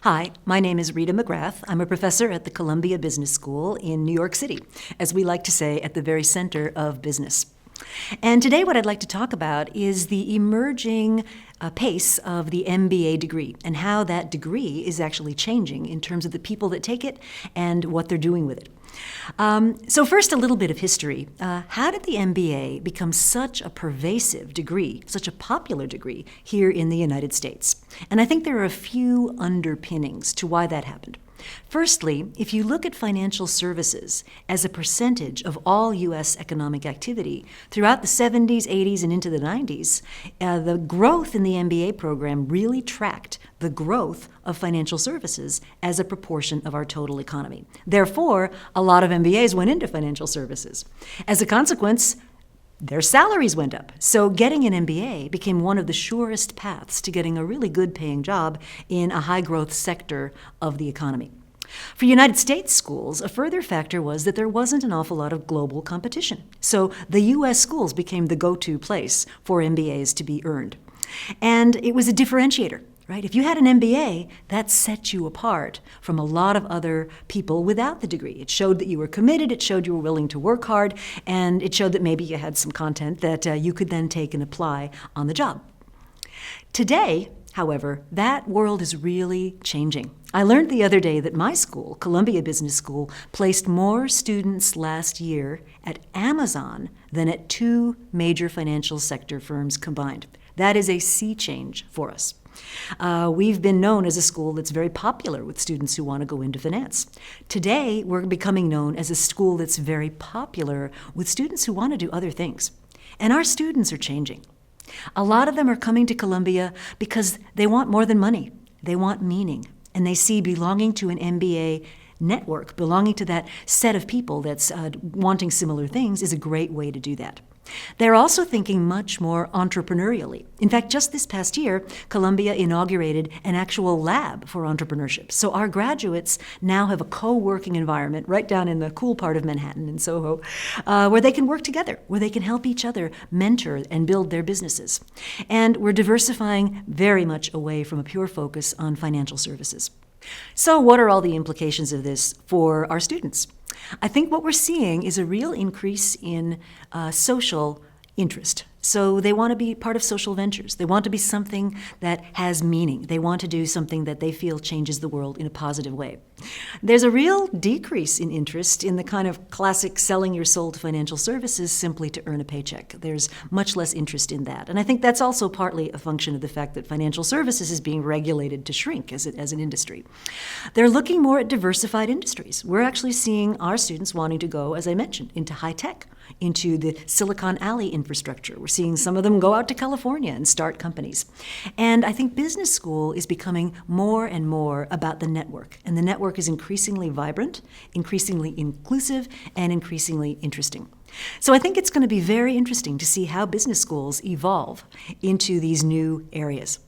Hi, my name is Rita McGrath. I'm a professor at the Columbia Business School in New York City, as we like to say, at the very center of business. And today what I'd like to talk about is the emerging pace of the MBA degree and how that degree is actually changing in terms of the people that take it and what they're doing with it. So first, a little bit of history. How did the MBA become such a pervasive degree, such a popular degree here in the United States? And I think there are a few underpinnings to why that happened. Firstly, if you look at financial services as a percentage of all U.S. economic activity throughout the 70s, 80s, and into the 90s, the growth in the MBA program really tracked the growth of financial services as a proportion of our total economy. Therefore, a lot of MBAs went into financial services. As a consequence, their salaries went up. So getting an MBA became one of the surest paths to getting a really good paying job in a high growth sector of the economy. For United States schools, a further factor was that there wasn't an awful lot of global competition. So the U.S. schools became the go-to place for MBAs to be earned. And it was a differentiator. Right? If you had an MBA, that set you apart from a lot of other people without the degree. It showed that you were committed, it showed you were willing to work hard, and it showed that maybe you had some content that you could then take and apply on the job. Today, however, that world is really changing. I learned the other day that my school, Columbia Business School, placed more students last year at Amazon than at two major financial sector firms combined. That is a sea change for us. We've been known as a school that's very popular with students who want to go into finance. Today, we're becoming known as a school that's very popular with students who want to do other things. And our students are changing. A lot of them are coming to Columbia because they want more than money. They want meaning. And they see belonging to an MBA network, belonging to that set of people that's wanting similar things is a great way to do that. They're also thinking much more entrepreneurially. In fact, just this past year, Columbia inaugurated an actual lab for entrepreneurship. So our graduates now have a co-working environment right down in the cool part of Manhattan in Soho, where they can work together, where they can help each other mentor and build their businesses. And we're diversifying very much away from a pure focus on financial services. So what are all the implications of this for our students? I think what we're seeing is a real increase in social interest. So they want to be part of social ventures. They want to be something that has meaning. They want to do something that they feel changes the world in a positive way. There's a real decrease in interest in the kind of classic selling your soul to financial services simply to earn a paycheck. There's much less interest in that. And I think that's also partly a function of the fact that financial services is being regulated to shrink as an industry. They're looking more at diversified industries. We're actually seeing our students wanting to go, as I mentioned, into high tech, into the Silicon Alley infrastructure. We're seeing some of them go out to California and start companies. And I think business school is becoming more and more about the network. And the network is increasingly vibrant, increasingly inclusive, and increasingly interesting. So I think it's going to be very interesting to see how business schools evolve into these new areas.